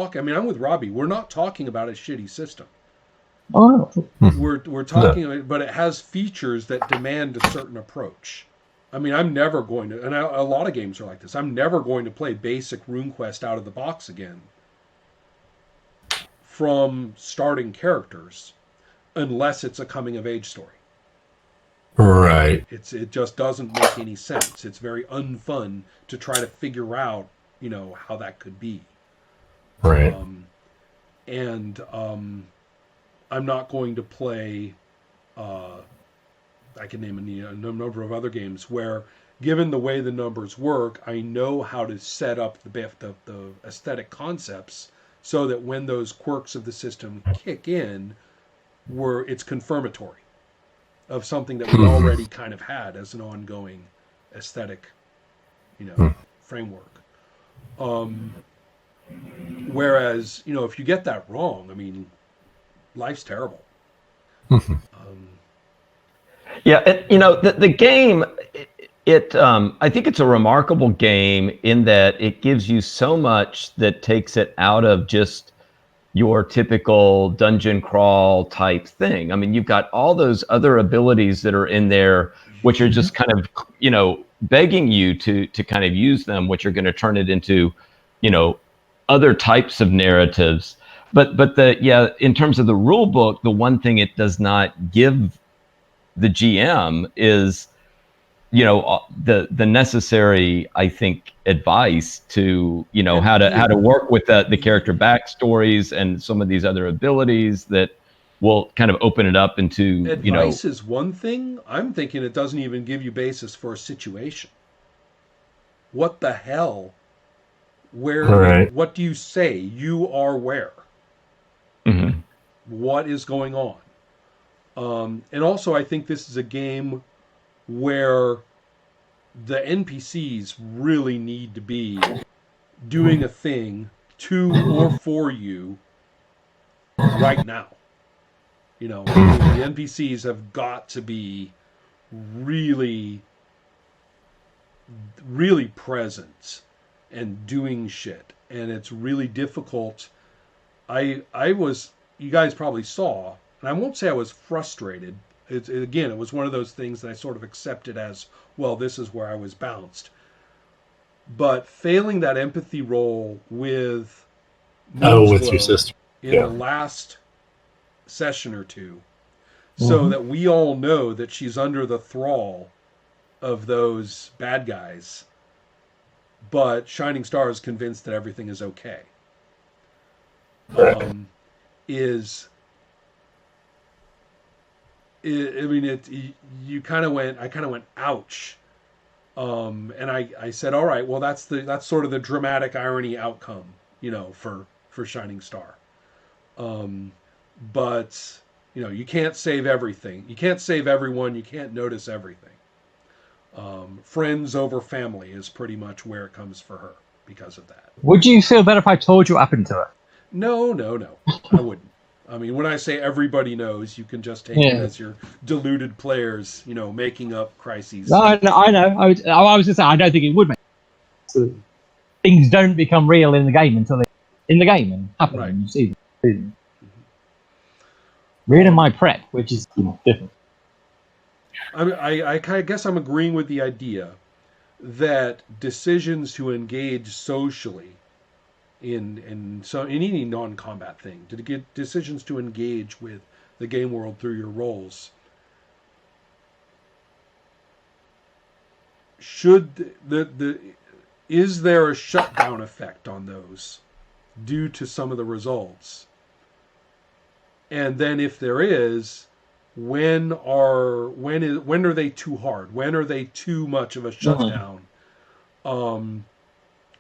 talking. I mean, I'm with Robbie. We're not talking about a shitty system. Oh, We're talking, but it has features that demand a certain approach. I mean, I'm never going to, and a lot of games are like this. I'm never going to play basic RuneQuest out of the box again from starting characters unless it's a coming of age story. Right. It just doesn't make any sense. It's very unfun to try to figure out, how that could be. Right. And I'm not going to play. I can name a number of other games where, given the way the numbers work, I know how to set up the aesthetic concepts so that when those quirks of the system kick in, it's confirmatory of something that we already kind of had as an ongoing aesthetic, framework. Whereas, if you get that wrong, I mean, life's terrible. Yeah, the game, I think it's a remarkable game in that it gives you so much that takes it out of just your typical dungeon crawl type thing. I mean, you've got all those other abilities that are in there, which are just kind of, begging you to kind of use them, which are going to turn it into, other types of narratives. But in terms of the rule book, the one thing it does not give the GM is, the necessary, I think, advice to, how to work with the character backstories and some of these other abilities that will kind of open it up into, advice is one thing. I'm thinking it doesn't even give you basis for a situation. What the hell? Where? What do you say? You are where? Mm-hmm. What is going on? And also, I think this is a game where the NPCs really need to be doing a thing to or for you right now. The NPCs have got to be really, really present and doing shit. And it's really difficult. You guys probably saw, and I won't say I was frustrated. It was one of those things that I sort of accepted as, well, this is where I was bounced. But failing that empathy roll with with your sister in the last session or two, so that we all know that she's under the thrall of those bad guys, but Shining Star is convinced that everything is okay. You kind of went. I kind of went, ouch. And I said, all right, well, that's sort of the dramatic irony outcome, for Shining Star. But you can't save everything. You can't save everyone. You can't notice everything. Friends over family is pretty much where it comes for her because of that. Would you feel better if I told you what happened to her? No, I wouldn't. I mean, when I say everybody knows, you can just take it as your deluded players, making up crises. No, I know. I was going to say, I don't think it would make sense. Things don't become real in the game until they're in the game and happen. Right. And you see them. Reading my prep, which is different. I guess I'm agreeing with the idea that decisions to engage socially in any non-combat thing, to get decisions to engage with the game world through your roles, is there a shutdown effect on those due to some of the results? And then if there is, when are they too hard? When are they too much of a shutdown?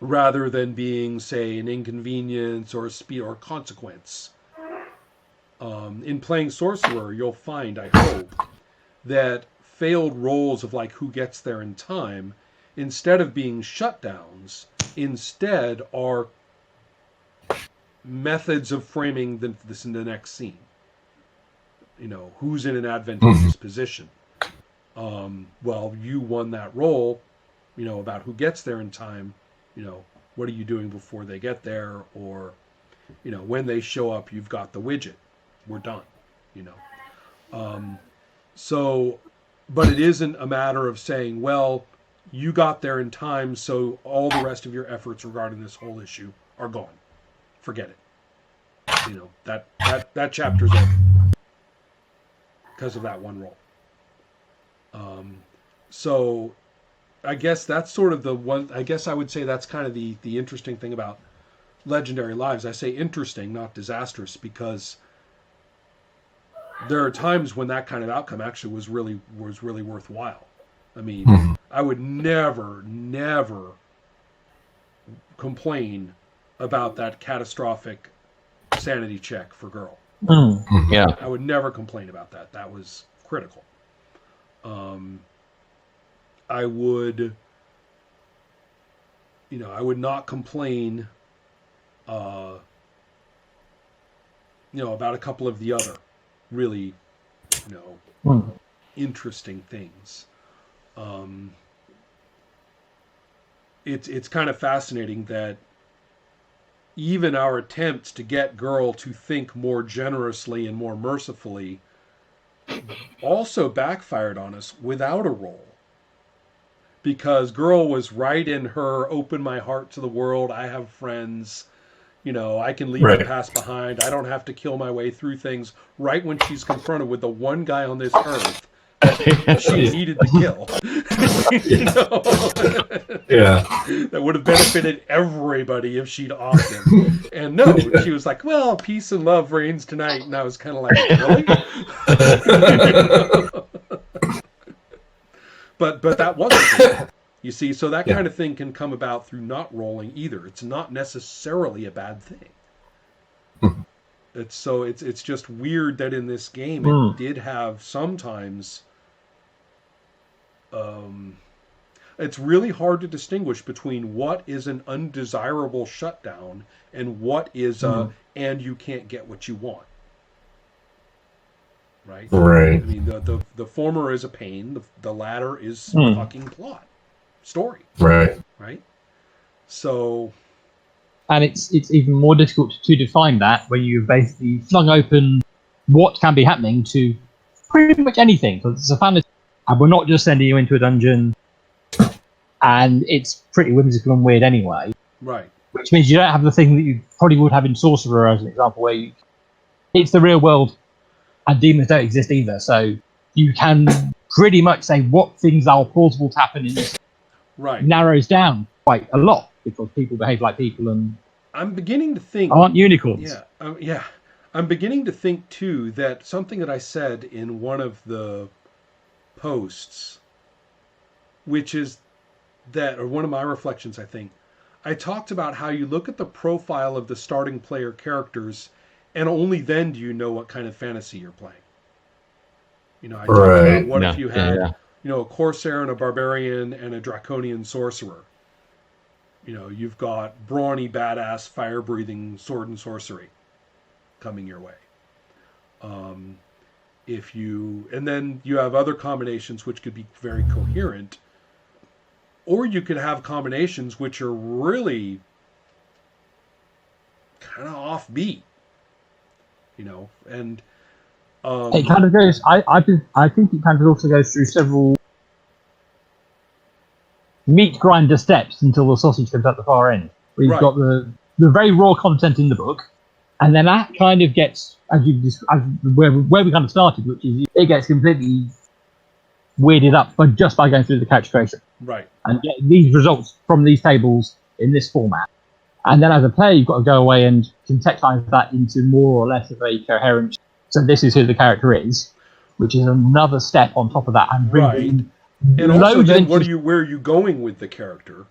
Rather than being, say, an inconvenience or a speed or consequence. In playing Sorcerer, you'll find, I hope, that failed rolls of like who gets there in time, instead of being shutdowns, instead are methods of framing this in the next scene. Who's in an advantageous position. Well, you won that roll, about who gets there in time. What are you doing before they get there? Or, when they show up, you've got the widget. We're done. So, but it isn't a matter of saying, well, you got there in time, so all the rest of your efforts regarding this whole issue are gone. Forget it. That chapter's over because of that one roll. So I guess that's sort of the one. I guess I would say that's kind of the interesting thing about Legendary Lives. I say interesting, not disastrous, because there are times when that kind of outcome actually was really worthwhile. I mean, I would never complain about that catastrophic sanity check for girl. Yeah. I would never complain about that. That was critical. I would not complain, about a couple of the other really, interesting things. It's kind of fascinating that even our attempts to get Girl to think more generously and more mercifully also backfired on us without a roll. Because Girl was right in her open my heart to the world, I have friends, I can leave the past behind, I don't have to kill my way through things, right when she's confronted with the one guy on this earth that she needed to kill. That would have benefited everybody if she'd opted. And no, she was like, well, peace and love reigns tonight. And I was kind of like, really? But that wasn't it. You see, so that kind of thing can come about through not rolling either. It's not necessarily a bad thing. It's just weird that in this game it did have sometimes. It's really hard to distinguish between what is an undesirable shutdown and what is and you can't get what you want. Right. Right. I mean, the former is a pain. The latter is fucking plot, story. Right. Right. So. And it's even more difficult to define that when you've basically flung open what can be happening to pretty much anything. Because it's a fantasy, and we're not just sending you into a dungeon, and it's pretty whimsical and weird anyway. Right. Which means you don't have the thing that you probably would have in Sorcerer, as an example, where it's the real world. And demons don't exist either, so you can pretty much say what things are plausible to happen in this. Right. Narrows down quite a lot because people behave like people and I'm beginning to think aren't unicorns. Yeah. I'm beginning to think too that something that I said in one of the posts, which is that, or one of my reflections, I think, I talked about how you look at the profile of the starting player characters. And only then do you know what kind of fantasy you're playing. I talked about what if you had, a Corsair and a Barbarian and a Draconian Sorcerer. You've got brawny, badass, fire-breathing sword and sorcery coming your way. And then you have other combinations which could be very coherent. Or you could have combinations which are really kind of offbeat. And it kind of goes. I think it kind of also goes through several meat grinder steps until the sausage comes out the far end. Where you've got the very raw content in the book, and then that kind of gets where we kind of started, which is it gets completely weirded up just by going through the couch creation, right, and get these results from these tables in this format. And then as a player, you've got to go away and contextualize that into more or less of a coherent, so this is who the character is, which is another step on top of that. And also, then where are you going with the character?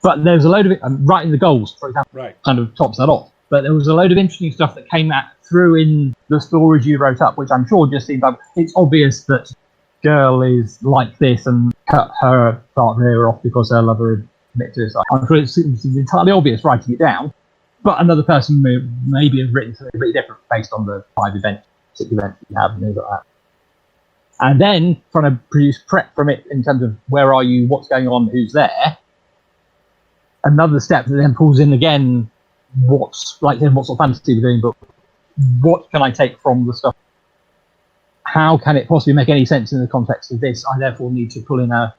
But there's a load of it, writing the goals, for example, kind of tops that off. But there was a load of interesting stuff that came through in the stories you wrote up, which I'm sure just seemed like it's obvious that Girl is like this and cut her partner off because her lover admitted suicide. I'm sure it's entirely obvious writing it down, but another person may maybe have written something a bit different based on the 6 events you have and things like that. And then trying to produce prep from it in terms of where are you, what's going on, who's there. Another step that then pulls in again what sort of fantasy we're doing, but what can I take from the stuff? How can it possibly make any sense in the context of this? I therefore need to pull in a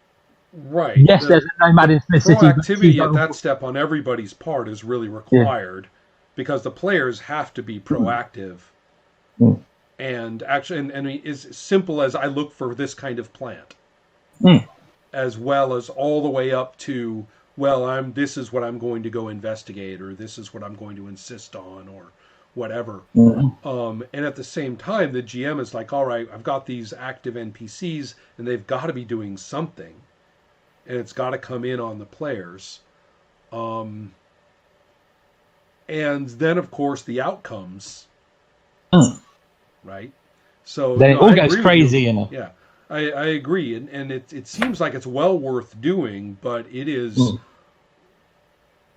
right. Yes, there's a nomad in Smith City. Proactivity at that step on everybody's part is really required, because the players have to be proactive. And actually, and I mean, as simple as I look for this kind of plant, as well as all the way up to, well, this is what I'm going to go investigate, or this is what I'm going to insist on, or whatever. And at the same time, the GM is like, all right, I've got these active NPCs, and they've got to be doing something, and it's got to come in on the players. And then, of course, the outcomes. Right? So then it all goes crazy. Yeah, I agree. And it seems like it's well worth doing, but it is...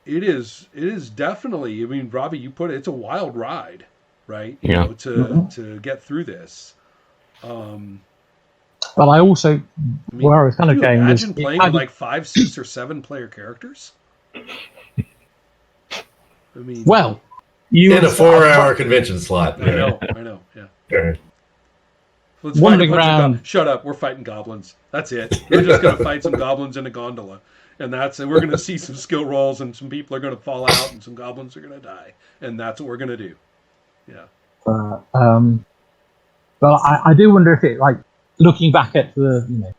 It is definitely, I mean, Robbie, you put it, it's a wild ride, right? You know, to get through this. But I also, where I was kind of going, imagine playing with like 5, 6, or 7 player characters. I mean, well, in a 4-hour convention slot. I know, yeah. Okay. Let's wandering around. Shut up, we're fighting goblins. That's it. We're just gonna fight some goblins in a gondola. And we're going to see some skill rolls, and some people are going to fall out, and some goblins are going to die, and that's what we're going to do. Yeah. Well, I do wonder if it, like, looking back at the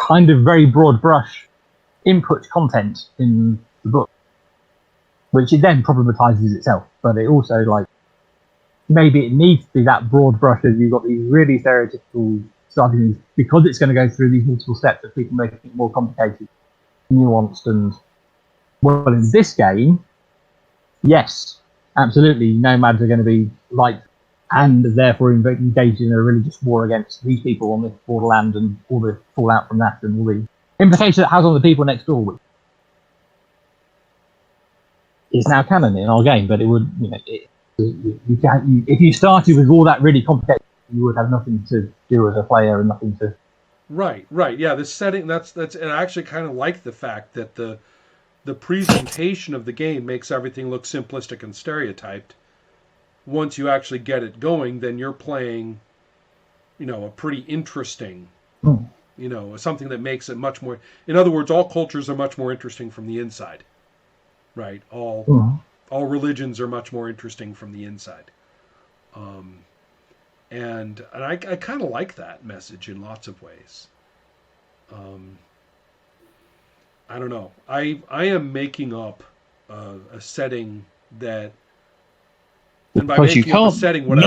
kind of very broad brush input content in the book, which it then problematizes itself, but it also, like, maybe it needs to be that broad brush as you've got these really stereotypical starting, because it's going to go through these multiple steps of people making it more complicated, nuanced, and well, in this game, yes, absolutely, nomads are going to be like, and therefore engaged in a religious war against these people on this borderland, and all the fallout from that, and all the implications it has on the people next door, which is now canon in our game. But it would, if you started with all that really complicated, you would have nothing to do as a player and nothing to. Right. Yeah, this setting, that's and I actually kind of like the fact that the presentation of the game makes everything look simplistic and stereotyped. Once you actually get it going, then you're playing, a pretty interesting, something that makes it much more. In other words, all cultures are much more interesting from the inside, right? All religions are much more interesting from the inside. And I kind of like that message in lots of ways. I don't know. I am making up a setting that, and by making up a setting, what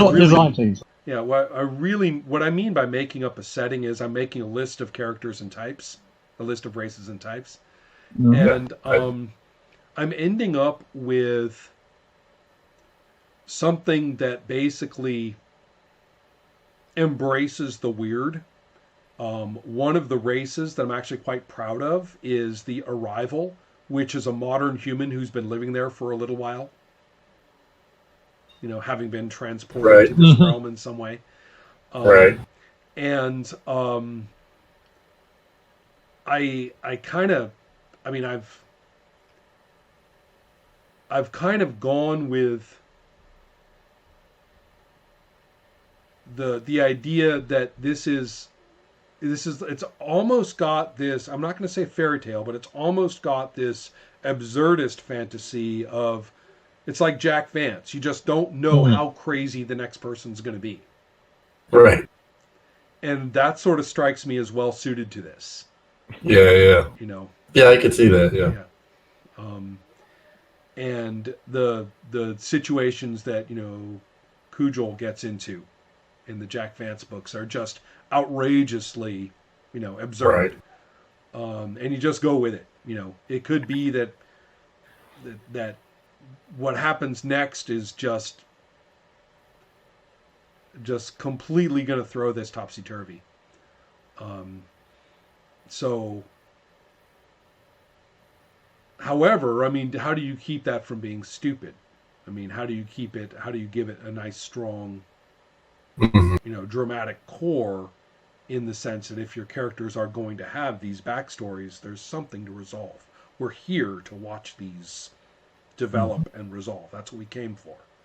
I mean by making up a setting is I'm making a list of characters and types, a list of races and types, and I'm ending up with something that basically embraces the weird. One of the races that I'm actually quite proud of is the Arrival, which is a modern human who's been living there for a little while. Having been transported to this realm in some way. And I've kind of gone with the idea that it's almost got this, I'm not going to say fairy tale, but it's almost got this absurdist fantasy of, it's like Jack Vance. You just don't know how crazy the next person's going to be. Right. And that sort of strikes me as well suited to this. Yeah. Yeah, I could see that, yeah. And the situations that, Kujal gets into in the Jack Vance books are just outrageously, absurd. Right. And you just go with it. It could be that what happens next is just completely going to throw this topsy-turvy. So, however, how do you keep that from being stupid? How do you give it a nice, strong, dramatic core, in the sense that if your characters are going to have these backstories, there's something to resolve. We're here to watch these develop and resolve. That's what we came for.